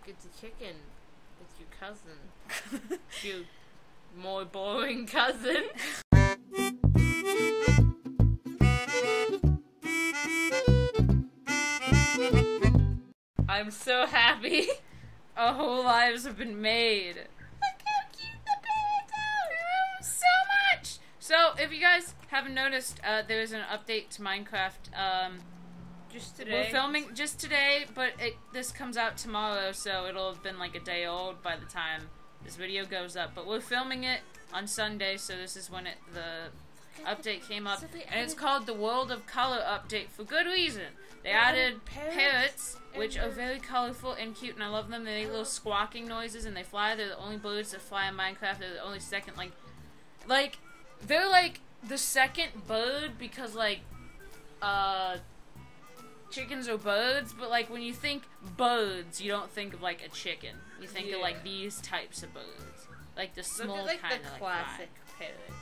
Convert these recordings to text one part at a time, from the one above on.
it's a chicken. It's your cousin. You more boring cousin. I'm so happy. Our whole lives have been made. Look how cute the parrots are! So much! So, if you guys haven't noticed, there is an update to Minecraft, just today. We're filming just today, but this comes out tomorrow, so it'll have been like a day old by the time this video goes up. But we're filming it on Sunday, so this is when the update came up. And it's called the World of Color update for good reason. They added parrots, which are very colorful and cute, and I love them. They make little squawking noises, and they fly. They're the only birds that fly in Minecraft. They're the only second, like, they're like the second bird because, like, chickens are birds, but, like, when you think birds, you don't think of, like, a chicken. You think of, like, these types of birds. Like, the small kind of, like, the classic parrot.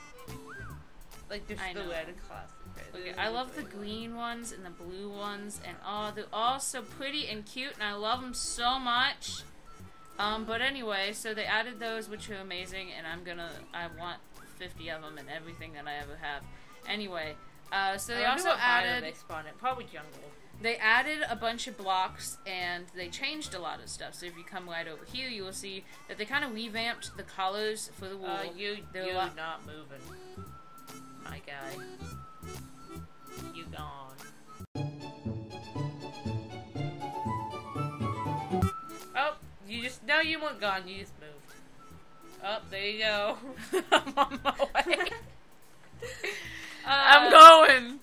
Like, there's the red classic. Okay, I love the green ones and the blue ones, and they're all so pretty and cute, and I love them so much. But anyway, so they added those, which are amazing, and I want 50 of them and everything that I ever have. Anyway, so they also added. They spawn in probably jungle. They added a bunch of blocks, and they changed a lot of stuff. So if you come right over here, you will see that they kind of revamped the colors for the wool. You're not moving, my guy. You gone. Oh, no, you weren't gone, you just moved. Oh, there you go. I'm on my way. I'm going!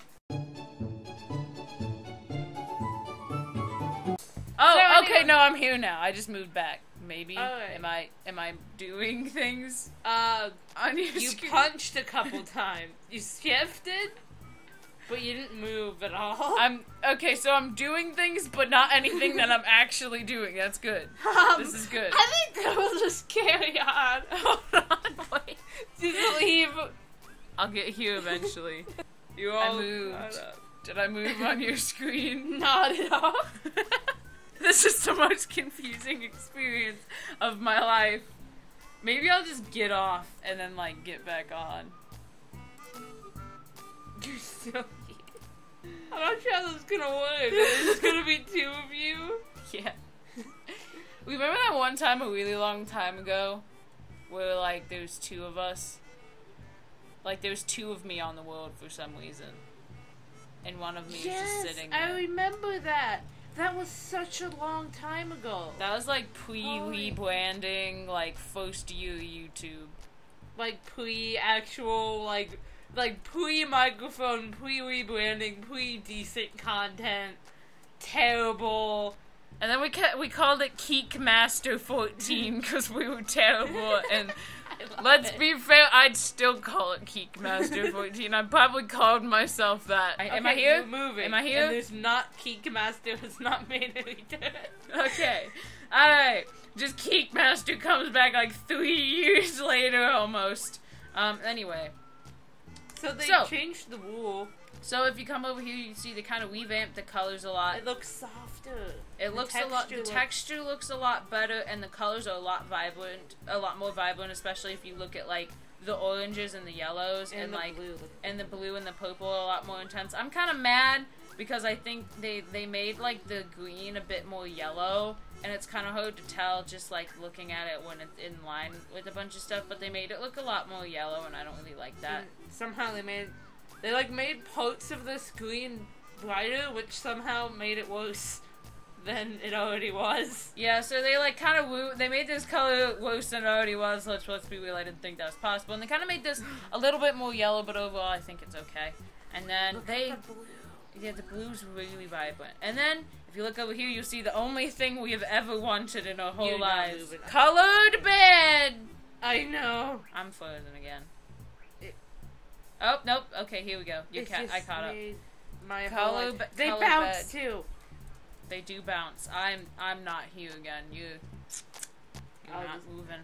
Oh, so okay, no, I'm here now. I just moved back. Maybe. Right. Am I doing things? On your You screen? Punched a couple times. You shifted? But you didn't move at all. Okay, so I'm doing things, but not anything that I'm actually doing. That's good. This is good. I think that will just carry on. Hold on, wait. Just leave. I'll get here eventually. You all I moved. Did I move on your screen? Not at all. This is the most confusing experience of my life. Maybe I'll just get off and then, like, get back on. You're so cute. I'm not sure how this is gonna work. There's gonna be two of you. Yeah. Remember that one time a really long time ago where, like, there's two of us? Like, there's two of me on the world for some reason. And one of me is just sitting there. I remember that. That was such a long time ago. That was, like, pre-rebranding, like, first year YouTube. Like, pre-actual, like pre-microphone, pre-rebranding, pre-decent content, terrible. And then we called it Keek Master 14 because we were terrible. And let's be fair, I'd still call it Keek Master 14. I probably called myself that. Am I here? You're moving. Am I here? And there's not Keek Master has not made a return. Okay. Alright. Just Keek Master comes back like 3 years later almost. Anyway. So they changed the wool. So if you come over here, you see they kind of revamped the colors a lot. It looks softer. It looks a lot. The texture looks a lot better, and the colors are a lot more vibrant. Especially if you look at like the oranges and the yellows, and like blue. And the blue and the purple are a lot more intense. I'm kind of mad because I think they made like the green a bit more yellow, and it's kind of hard to tell just like looking at it when it's in line with a bunch of stuff. But they made it look a lot more yellow, and I don't really like that. And somehow they made parts of this green brighter, which somehow made it worse than it already was. Yeah, so they like kind of they made this color worse than it already was. Let's be real, I didn't think that was possible. And they kind of made this a little bit more yellow, but overall I think it's okay. And then the blue's really vibrant. And then if you look over here, you'll see the only thing we have ever wanted in our whole lives: colored bed. I know. I'm frozen again. Oh, nope. Okay, here we go. I caught up. My they bounce too. They do bounce. I'm not here again. You're not moving.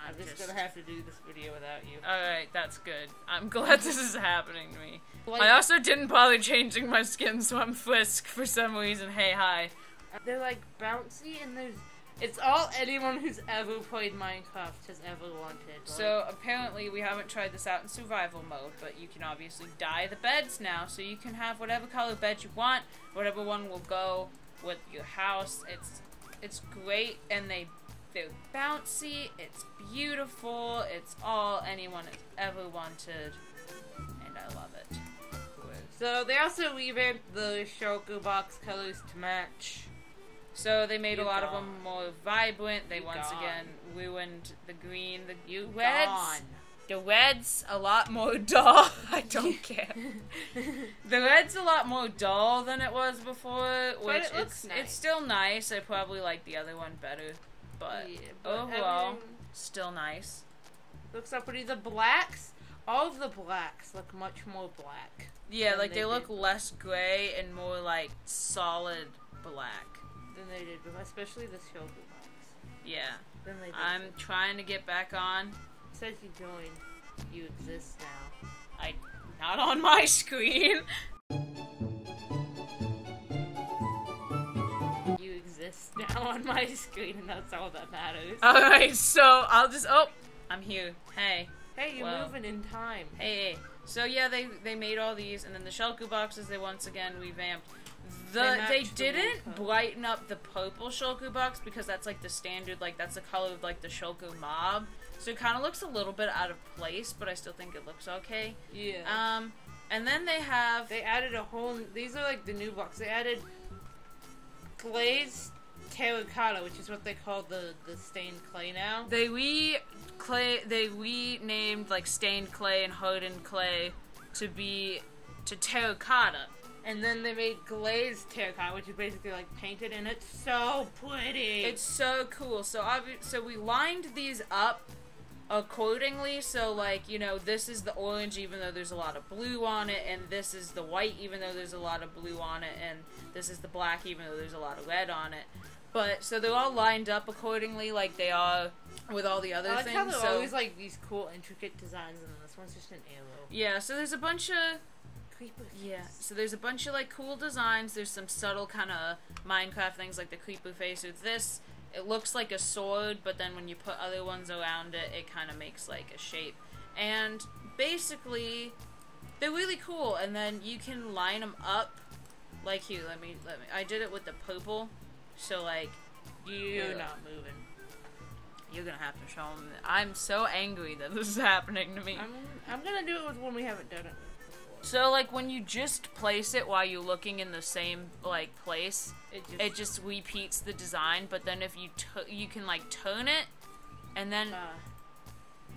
I'm just gonna have to do this video without you. Alright, that's good. I'm glad this is happening to me. I also didn't bother changing my skin, so I'm Frisk for some reason. Hey, hi. They're like bouncy, and It's all anyone who's ever played Minecraft has ever wanted. Like, So apparently we haven't tried this out in survival mode, but you can obviously dye the beds now, so you can have whatever color bed you want, whatever one will go with your house. It's great, and they're bouncy, it's beautiful, it's all anyone has ever wanted, and I love it. So they also revamped the shulker box colors to match. So they made a lot of them more vibrant. They once again ruined the green. The reds. The red's a lot more dull. I don't care. The red's a lot more dull than it was before, which it looks nice. It's still nice. I probably like the other one better, but, overall, still nice. Looks so pretty. The blacks, all of the blacks look much more black. Yeah, like they look less gray and more like solid black than they did, especially the shulker box. Yeah. I'm trying to get back on. It says you joined. You exist now. Not on my screen. You exist now on my screen, and that's all that matters. Alright, so I'll just... Oh! I'm here. Hey. Hey, you're moving in time. Hey. So yeah, they made all these, and then the shulker boxes they once again revamped. They didn't brighten up the purple shulker box because that's like the standard, like that's the color of like the shulker mob. So it kind of looks a little bit out of place, but I still think it looks okay. Yeah. And then they added a whole, these are like the new box. They added glazed terracotta, which is what they call the stained clay now. They renamed like stained clay and hardened clay to terracotta. And then they made glazed terracotta, which is basically like painted, and it's so pretty. It's so cool. So we lined these up accordingly. So like, you know, this is the orange even though there's a lot of blue on it, and this is the white even though there's a lot of blue on it, and this is the black even though there's a lot of red on it. But so they're all lined up accordingly like they are with all the other things. I like how they're always like these cool intricate designs, and then this one's just an arrow. Yeah, so there's a bunch of creeper face. Yeah, so there's a bunch of like cool designs. There's some subtle kind of Minecraft things like the creeper face. With this, it looks like a sword, but then when you put other ones around it, it kind of makes like a shape. And basically, they're really cool. And then you can line them up. Like here, let me. I did it with the purple. So like, you're not moving. You're gonna have to show them. I'm so angry that this is happening to me. I'm gonna do it with one we haven't done it with. So, like, when you just place it while you're looking in the same, like, place, it just repeats the design, but then if you can, like, turn it, and then...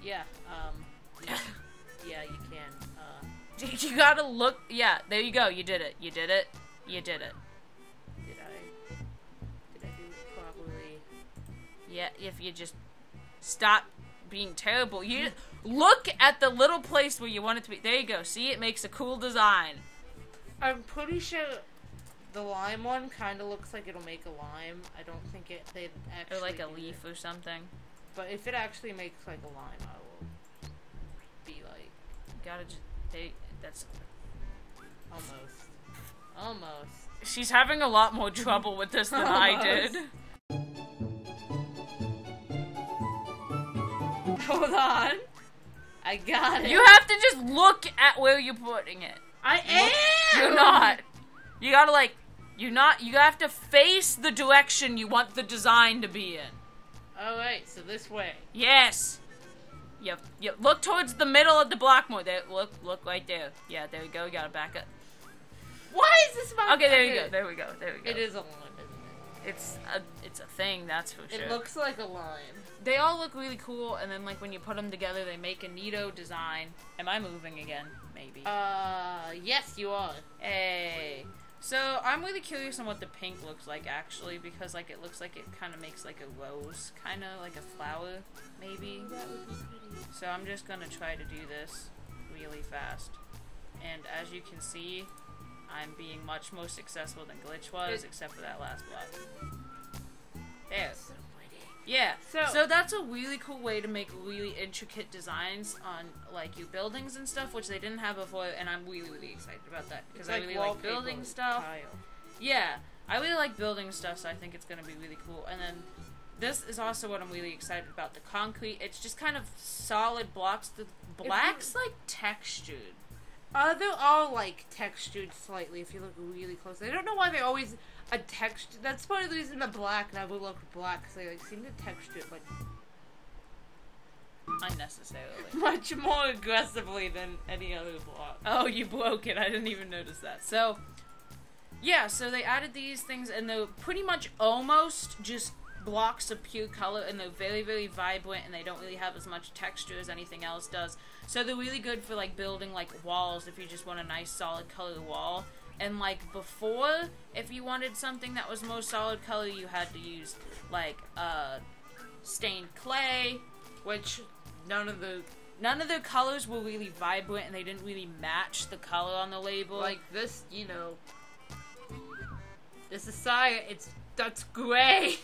yeah, you can, You gotta look... Yeah, there you go, you did it. You did it. You did it. Did I do it properly? Yeah, if you just stop being terrible. You look at the little place where you want it to be. There you go. See, it makes a cool design. I'm pretty sure the lime one kind of looks like it'll make a lime. I don't think they'd actually or like a leaf or something. But if it actually makes like a lime, I will be like... You gotta just... That's... Almost. She's having a lot more trouble with this than I did. Hold on. I got it. You have to just look at where you're putting it. I am! You're not. You gotta like, you have to face the direction you want the design to be in. Alright, so this way. Yes. You look towards the middle of the block more. There, look right there. Yeah, there we go. You gotta back up. Why is this about? Okay, there you go. There we go. It is a lime, isn't it? It's a thing, that's for sure. It looks like a lime. They all look really cool, and then like when you put them together, they make a neato design. Am I moving again? Maybe. Yes, you are. Hey. So I'm really curious on what the pink looks like actually, because like it looks like it kind of makes like a rose, kind of like a flower, maybe. That would be pretty. So I'm just gonna try to do this really fast, and as you can see, I'm being much more successful than Glitch was, except for that last block. There. So pretty. Yeah. So that's a really cool way to make really intricate designs on like your buildings and stuff, which they didn't have before, and I'm really, really excited about that because I really like building stuff. Tile. Yeah, I really like building stuff, so I think it's gonna be really cool. And then this is also what I'm really excited about. The concrete, it's just kind of solid blocks. The black's like textured. They're all like textured slightly if you look really close. I don't know why they always a texture. That's part of the reason the black never looked black, because they like seem to texture it like unnecessarily. Much more aggressively than any other block. Oh, you broke it. I didn't even notice that. So, yeah, so they added these things, and they're pretty much almost just blocks of pure color, and they're very, very vibrant, and they don't really have as much texture as anything else does. So they're really good for, like, building, like, walls if you just want a nice, solid color wall. And, like, before, if you wanted something that was more solid color, you had to use, like, stained clay, which none of the colors were really vibrant, and they didn't really match the color on the label. Like this, you know, this is cyan. That's gray.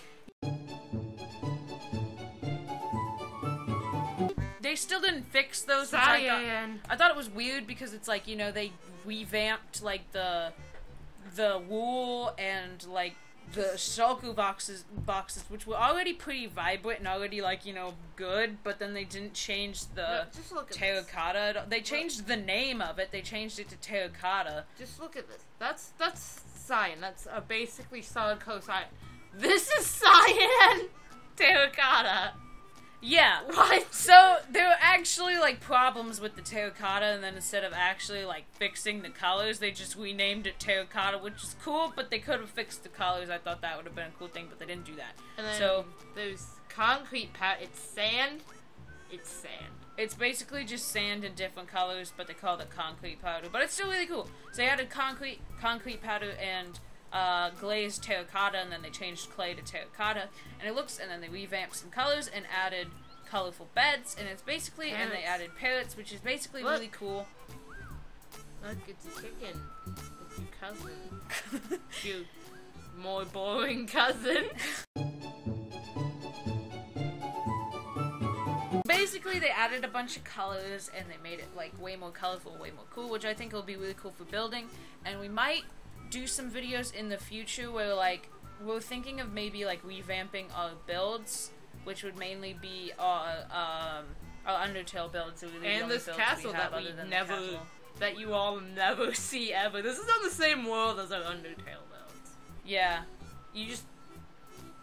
They still didn't fix those. Cyan. I thought it was weird because it's like, you know, they revamped like the wool and like the shulker boxes, which were already pretty vibrant and already, like, you know, good, but then they didn't change the terracotta. They changed the name of it. They changed it to terracotta. Just look at this. That's cyan. That's a basically solid color cyan. This is cyan terracotta. Yeah. What? So, there were actually, like, problems with the terracotta, and then instead of actually, like, fixing the colors, they just renamed it terracotta, which is cool, but they could have fixed the colors. I thought that would have been a cool thing, but they didn't do that. And then so, there's concrete it's sand. It's sand. It's basically just sand in different colors, but they call it concrete powder. But it's still really cool. So they added concrete powder and glazed terracotta, and then they changed clay to terracotta, and then they revamped some colors and added colorful beds, and it's basically, and they added parrots, which is basically really cool. Look, it's a chicken. It's your cousin. Your more boring cousin. Basically, they added a bunch of colors, and they made it, like, way more colorful, way more cool, which I think will be really cool for building, and we might do some videos in the future where, like, we're thinking of maybe, like, revamping our builds, which would mainly be our Undertale builds. And this castle that you all never see ever. This is on the same world as our Undertale builds. Yeah. You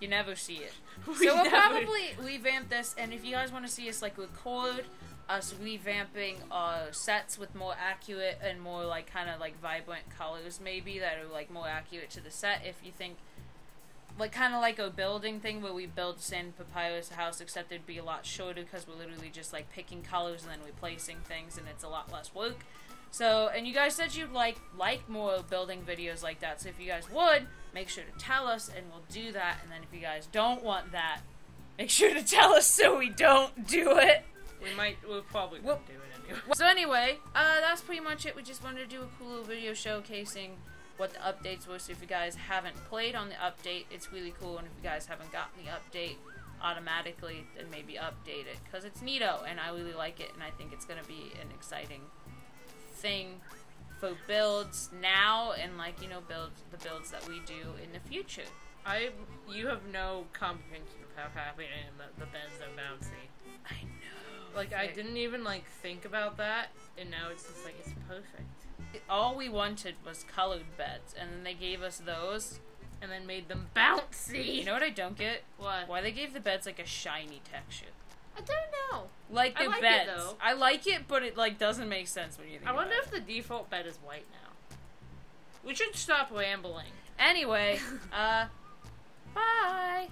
never see it. So we'll probably revamp this, and if you guys want to see us, like, record us revamping sets with more accurate and more, like, kind of, like, vibrant colors, maybe, that are, like, more accurate to the set, if you think, like, kind of like a building thing where we build sand papyrus house, except it'd be a lot shorter because we're literally just, like, picking colors and then replacing things, and it's a lot less work. So, and you guys said you'd like more building videos like that, so if you guys would, make sure to tell us, and we'll do that, and then if you guys don't want that, make sure to tell us so we don't do it. We'll probably do it anyway. So anyway, that's pretty much it. We just wanted to do a cool little video showcasing what the updates were, so if you guys haven't played on the update, it's really cool, and if you guys haven't gotten the update automatically, then maybe update it, because it's neato, and I really like it, and I think it's going to be an exciting thing for builds now, and, like, you know, the builds that we do in the future. You have no comprehension of how happy I am that the beds are bouncy. I know. Like, I didn't even, like, think about that, and now it's just, like, it's perfect. All we wanted was colored beds, and then they gave us those, and then made them bouncy. You know what I don't get? What? Why they gave the beds, like, a shiny texture. I don't know. Like the I like beds. It, though. I like it, but it, like, doesn't make sense when you think about it. I wonder if the default bed is white now. We should stop rambling. Anyway, bye! Bye!